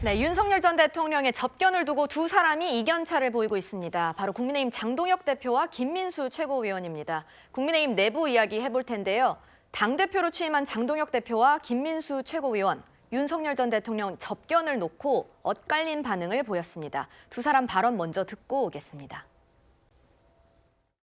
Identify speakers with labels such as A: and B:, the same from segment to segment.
A: 네, 윤석열 전 대통령의 접견을 두고 두 사람이 이견차를 보이고 있습니다. 바로 국민의힘 장동혁 대표와 김민수 최고위원입니다. 국민의힘 내부 이야기 해볼 텐데요. 당대표로 취임한 장동혁 대표와 김민수 최고위원, 윤석열 전 대통령 접견을 놓고 엇갈린 반응을 보였습니다. 두 사람 발언 먼저 듣고 오겠습니다.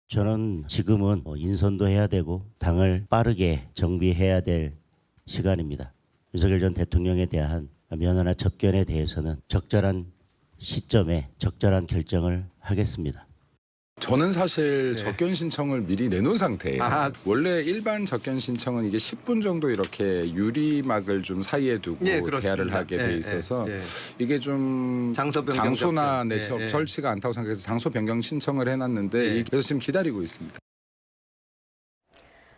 B: 저는 지금은 인선도 해야 되고 당을 빠르게 정비해야 될 시간입니다. 윤석열 전 대통령에 대한 면허나 접견에 대해서는 적절한 시점에 적절한 결정을 하겠습니다.
C: 저는 사실 접견 신청을 미리 내놓은 상태예요. 원래 일반 접견 신청은 이게 10분 정도 이렇게 유리막을 좀 사이에 두고 대화를 하게 돼 있어서 이게 좀 장소나 절치가 않다고 생각해서 장소 변경 신청을 해놨는데 그래서 지금 기다리고 있습니다.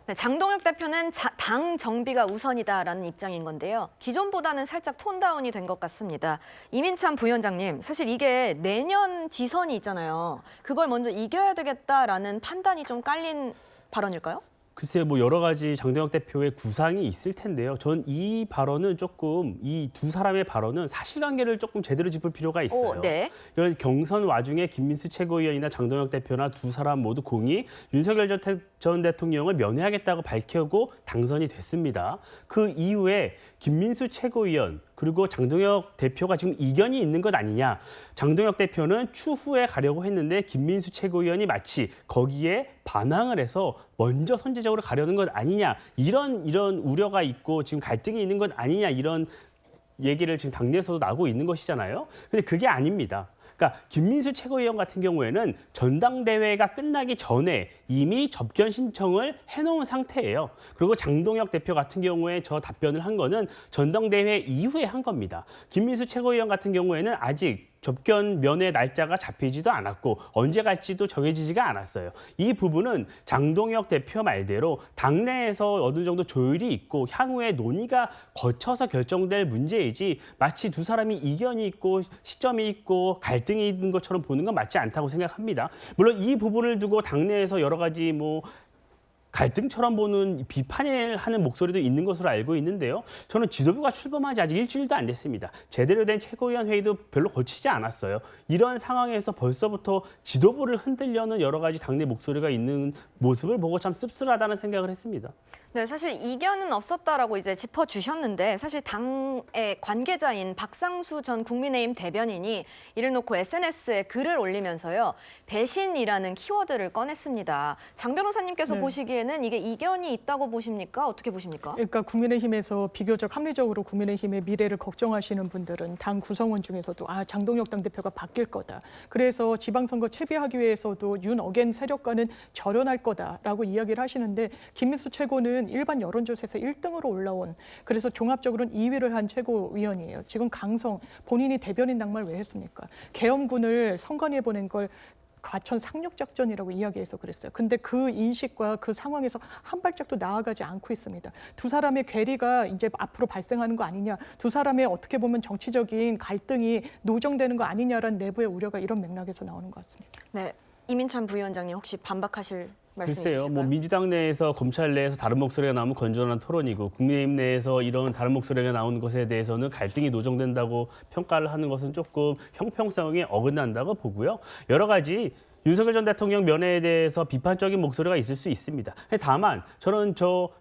A: 네, 장동혁 대표는 당 정비가 우선이다라는 입장인 건데요. 기존보다는 살짝 톤다운이 된 것 같습니다. 이민찬 부위원장님, 사실 이게 내년 지선이 있잖아요. 그걸 먼저 이겨야 되겠다라는 판단이 좀 깔린 발언일까요?
D: 글쎄요, 뭐 여러 가지 장동혁 대표의 구상이 있을 텐데요. 전 이 발언은 조금 이 두 사람의 발언은 사실관계를 조금 제대로 짚을 필요가 있어요.
A: 네.
D: 이런 경선 와중에 김민수 최고위원이나 장동혁 대표나 두 사람 모두 공이 윤석열 전 대통령을 면회하겠다고 밝히고 당선이 됐습니다. 그 이후에 김민수 최고위원 그리고 장동혁 대표가 지금 이견이 있는 것 아니냐. 장동혁 대표는 추후에 가려고 했는데 김민수 최고위원이 마치 거기에 반항을 해서 먼저 선제적으로 가려는 것 아니냐. 이런 우려가 있고 지금 갈등이 있는 것 아니냐. 이런 얘기를 지금 당내에서도 나오고 있는 것이잖아요. 근데 그게 아닙니다. 그러니까 김민수 최고위원 같은 경우에는 전당대회가 끝나기 전에 이미 접견 신청을 해놓은 상태예요. 그리고 장동혁 대표 같은 경우에 저 답변을 한 거는 전당대회 이후에 한 겁니다. 김민수 최고위원 같은 경우에는 아직 접견 면회 날짜가 잡히지도 않았고 언제 갈지도 정해지지가 않았어요. 이 부분은 장동혁 대표 말대로 당내에서 어느 정도 조율이 있고 향후에 논의가 거쳐서 결정될 문제이지 마치 두 사람이 이견이 있고 시점이 있고 갈등이 있는 것처럼 보는 건 맞지 않다고 생각합니다. 물론 이 부분을 두고 당내에서 여러 가지 갈등처럼 보는 비판을 하는 목소리도 있는 것으로 알고 있는데요. 저는 지도부가 출범한 지 아직 일주일도 안 됐습니다. 제대로 된 최고위원 회의도 별로 거치지 않았어요. 이런 상황에서 벌써부터 지도부를 흔들려는 여러 가지 당내 목소리가 있는 모습을 보고 참 씁쓸하다는 생각을 했습니다.
A: 네, 사실 이견은 없었다라고 이제 짚어주셨는데 사실 당의 관계자인 박상수 전 국민의힘 대변인이 이를 놓고 SNS에 글을 올리면서요. 배신이라는 키워드를 꺼냈습니다. 장 변호사님께서 보시기에는 이게 이견이 있다고 보십니까? 어떻게 보십니까?
E: 그러니까 국민의힘에서 비교적 합리적으로 국민의힘의 미래를 걱정하시는 분들은 당 구성원 중에서도 장동혁 당대표가 바뀔 거다. 그래서 지방선거 채비하기 위해서도 윤 어겐 세력과는 절연할 거다라고 이야기를 하시는데 김민수 최고는 일반 여론조사에서 1등으로 올라온 그래서 종합적으로는 2위를 한 최고위원이에요. 지금 강성 본인이 대변인 낙마를 왜 했습니까? 계엄군을 선관위에 보낸 걸 과천 상륙작전이라고 이야기해서 그랬어요. 근데 그 인식과 그 상황에서 한 발짝도 나아가지 않고 있습니다. 두 사람의 괴리가 이제 앞으로 발생하는 거 아니냐. 두 사람의 어떻게 보면 정치적인 갈등이 노정되는 거 아니냐라는 내부의 우려가 이런 맥락에서 나오는 것 같습니다.
A: 네, 이민찬 부위원장님 혹시 반박하실 말씀
D: 글쎄요.
A: 있으실까요?
D: 민주당 내에서 검찰 내에서 다른 목소리가 나오면 건전한 토론이고 국민의힘 내에서 이런 다른 목소리가 나오는 것에 대해서는 갈등이 노정된다고 평가를 하는 것은 조금 형평성에 어긋난다고 보고요. 여러 가지 윤석열 전 대통령 면회에 대해서 비판적인 목소리가 있을 수 있습니다. 다만 저는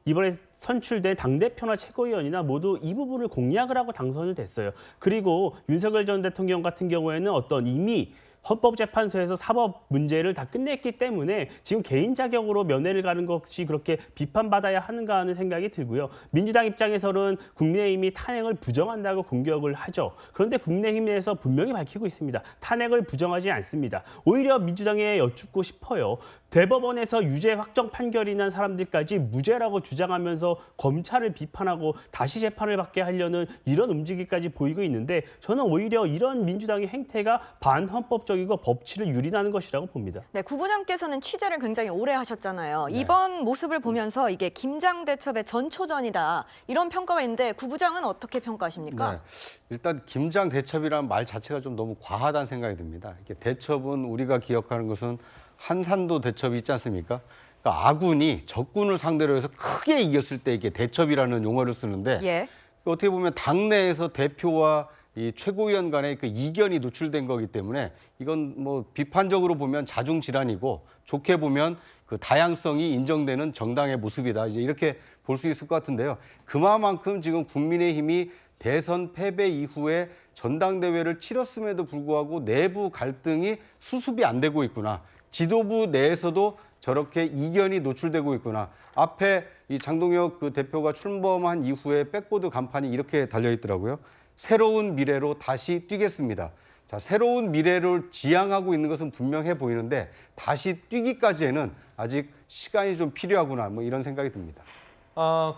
D: 이번에 선출된 당대표나 최고위원이나 모두 이 부분을 공약을 하고 당선을 됐어요. 그리고 윤석열 전 대통령 같은 경우에는 이미 헌법재판소에서 사법 문제를 다 끝냈기 때문에 지금 개인 자격으로 면회를 가는 것이 그렇게 비판받아야 하는가 하는 생각이 들고요. 민주당 입장에서는 국민의힘이 탄핵을 부정한다고 공격을 하죠. 그런데 국민의힘 내에서 분명히 밝히고 있습니다. 탄핵을 부정하지 않습니다. 오히려 민주당에 여쭙고 싶어요. 대법원에서 유죄 확정 판결이 난 사람들까지 무죄라고 주장하면서 검찰을 비판하고 다시 재판을 받게 하려는 이런 움직임까지 보이고 있는데 저는 오히려 이런 민주당의 행태가 반헌법적이고 법치를 유린하는 것이라고 봅니다.
A: 네, 구 부장께서는 취재를 굉장히 오래 하셨잖아요. 이번 모습을 보면서 이게 김장대첩의 전초전이다 이런 평가가 있는데 구 부장은 어떻게 평가하십니까?
F: 일단 김장대첩이라는 말 자체가 좀 너무 과하다는 생각이 듭니다. 이게 대첩은 우리가 기억하는 것은 한산도 대첩이 있지 않습니까? 그러니까 아군이 적군을 상대로 해서 크게 이겼을 때 이게 대첩이라는 용어를 쓰는데 어떻게 보면 당내에서 대표와 이 최고위원 간의 그 이견이 노출된 거기 때문에 이건 뭐 비판적으로 보면 자중 질환이고 좋게 보면 그 다양성이 인정되는 정당의 모습이다. 이제 이렇게 볼 수 있을 것 같은데요. 그만큼 지금 국민의힘이 대선 패배 이후에 전당대회를 치렀음에도 불구하고 내부 갈등이 수습이 안 되고 있구나. 지도부 내에서도 저렇게 이견이 노출되고 있구나. 앞에 이 장동혁 그 대표가 출범한 이후에 백보드 간판이 이렇게 달려 있더라고요. 새로운 미래로 다시 뛰겠습니다. 자, 새로운 미래를 지향하고 있는 것은 분명해 보이는데 다시 뛰기까지에는 아직 시간이 좀 필요하구나. 뭐 이런 생각이 듭니다.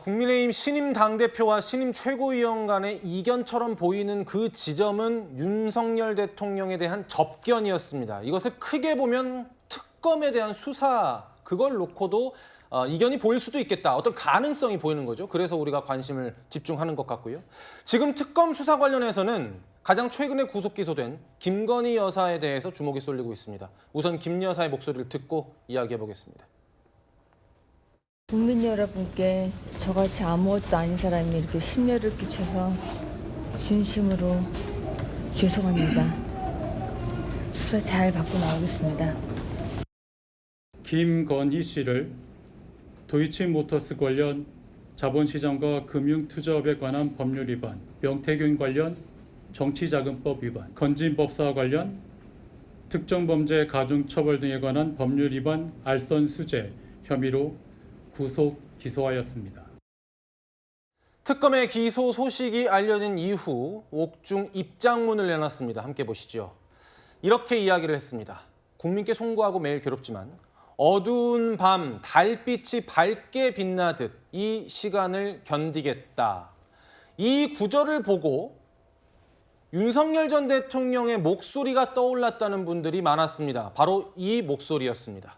G: 국민의힘 신임 당대표와 신임 최고위원 간의 이견처럼 보이는 그 지점은 윤석열 대통령에 대한 접견이었습니다. 이것을 크게 보면 특검에 대한 수사, 그걸 놓고도 이견이 보일 수도 있겠다. 어떤 가능성이 보이는 거죠. 그래서 우리가 관심을 집중하는 것 같고요. 지금 특검 수사 관련해서는 가장 최근에 구속 기소된 김건희 여사에 대해서 주목이 쏠리고 있습니다. 우선 김 여사의 목소리를 듣고 이야기해 보겠습니다.
H: 국민 여러분께 저같이 아무것도 아닌 사람이 이렇게 심려를 끼쳐서 진심으로 죄송합니다. 수사 잘 받고 나오겠습니다.
I: 김건희 씨를 도이치모터스 관련 자본시장과 금융투자업에 관한 법률 위반, 명태균 관련 정치자금법 위반, 건진법사와 관련 특정범죄 가중처벌 등에 관한 법률 위반 알선수재 혐의로 구속 기소하였습니다.
G: 특검의 기소 소식이 알려진 이후 옥중 입장문을 내놨습니다. 함께 보시죠. 이렇게 이야기를 했습니다. 국민께 송구하고 매일 괴롭지만 어두운 밤 달빛이 밝게 빛나듯 이 시간을 견디겠다. 이 구절을 보고 윤석열 전 대통령의 목소리가 떠올랐다는 분들이 많았습니다. 바로 이 목소리였습니다.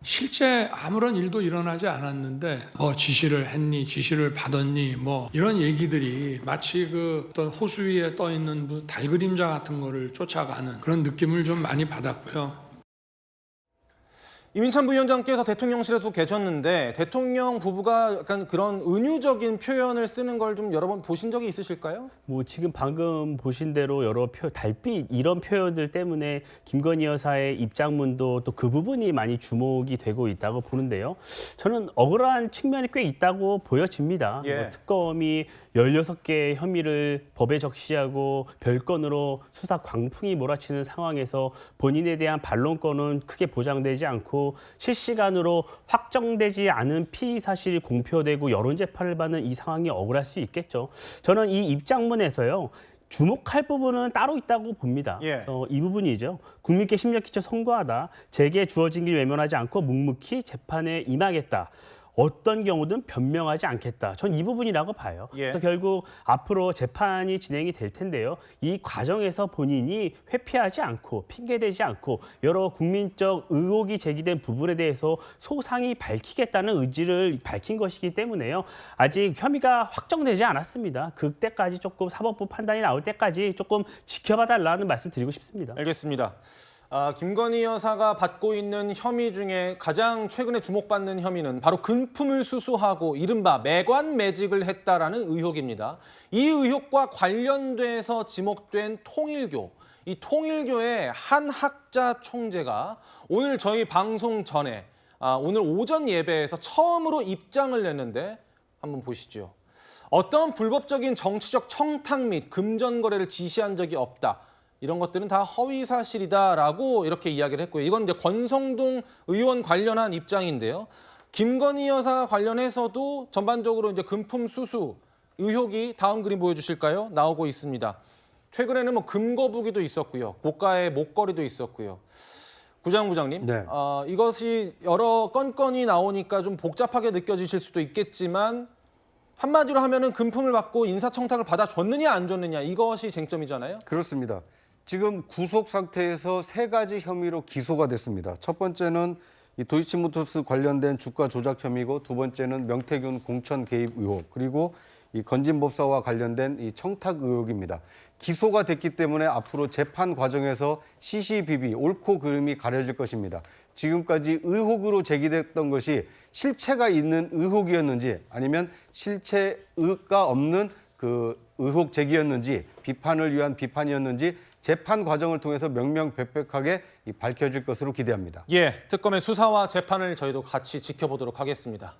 J: 실제 아무런 일도 일어나지 않았는데 뭐 지시를 했니, 지시를 받았니, 뭐 이런 얘기들이 마치 그 어떤 호수 위에 떠 있는 달 그림자 같은 거를 쫓아가는 그런 느낌을 좀 많이 받았고요.
G: 이민찬 부위원장께서 대통령실에서 계셨는데 대통령 부부가 약간 그런 은유적인 표현을 쓰는 걸 좀 여러 번 보신 적이 있으실까요?
D: 뭐 지금 방금 보신 대로 여러 달빛 이런 표현들 때문에 김건희 여사의 입장문도 또 그 부분이 많이 주목이 되고 있다고 보는데요. 저는 억울한 측면이 꽤 있다고 보여집니다.
G: 예.
D: 특검이 16개의 혐의를 법에 적시하고 별건으로 수사 광풍이 몰아치는 상황에서 본인에 대한 반론권은 크게 보장되지 않고 실시간으로 확정되지 않은 피의 사실이 공표되고 여론 재판을 받는 이 상황이 억울할 수 있겠죠. 저는 이 입장문에서요. 주목할 부분은 따로 있다고 봅니다.
G: 예.
D: 그래서 이 부분이죠. 국민께 심려 끼쳐 송구하다. 제게 주어진 길 외면하지 않고 묵묵히 재판에 임하겠다. 어떤 경우든 변명하지 않겠다. 전 이 부분이라고 봐요.
G: 예.
D: 그래서 결국 앞으로 재판이 진행이 될 텐데요. 이 과정에서 본인이 회피하지 않고 핑계대지 않고 여러 국민적 의혹이 제기된 부분에 대해서 소상히 밝히겠다는 의지를 밝힌 것이기 때문에요. 아직 혐의가 확정되지 않았습니다. 그때까지 조금 사법부 판단이 나올 때까지 조금 지켜봐달라는 말씀 드리고 싶습니다.
G: 알겠습니다. 김건희 여사가 받고 있는 혐의 중에 가장 최근에 주목받는 혐의는 바로 금품을 수수하고 이른바 매관매직을 했다라는 의혹입니다. 이 의혹과 관련돼서 지목된 통일교, 이 통일교의 한 학자 총재가 오늘 저희 방송 전에 오늘 오전 예배에서 처음으로 입장을 냈는데 한번 보시죠. 어떤 불법적인 정치적 청탁 및 금전 거래를 지시한 적이 없다. 이런 것들은 다 허위 사실이다라고 이렇게 이야기를 했고요. 이건 이제 권성동 의원 관련한 입장인데요. 김건희 여사 관련해서도 전반적으로 이제 금품 수수 의혹이 다음 그림 보여주실까요? 나오고 있습니다. 최근에는 뭐 금거북이도 있었고요, 고가의 목걸이도 있었고요. 부장님,
F: 네.
G: 이것이 여러 건건이 나오니까 좀 복잡하게 느껴지실 수도 있겠지만 한마디로 하면은 금품을 받고 인사청탁을 받아줬느냐 안 줬느냐 이것이 쟁점이잖아요.
F: 그렇습니다. 지금 구속 상태에서 3가지 혐의로 기소가 됐습니다. 첫 번째는 이 도이치모터스 관련된 주가 조작 혐의고, 두 번째는 명태균 공천 개입 의혹, 그리고 이 건진법사와 관련된 이 청탁 의혹입니다. 기소가 됐기 때문에 앞으로 재판 과정에서 시시비비 옳고 그름이 가려질 것입니다. 지금까지 의혹으로 제기됐던 것이 실체가 있는 의혹이었는지 아니면 실체가 없는 그 의혹 제기였는지 비판을 위한 비판이었는지 재판 과정을 통해서 명명백백하게 밝혀질 것으로 기대합니다.
G: 예, 특검의 수사와 재판을 저희도 같이 지켜보도록 하겠습니다.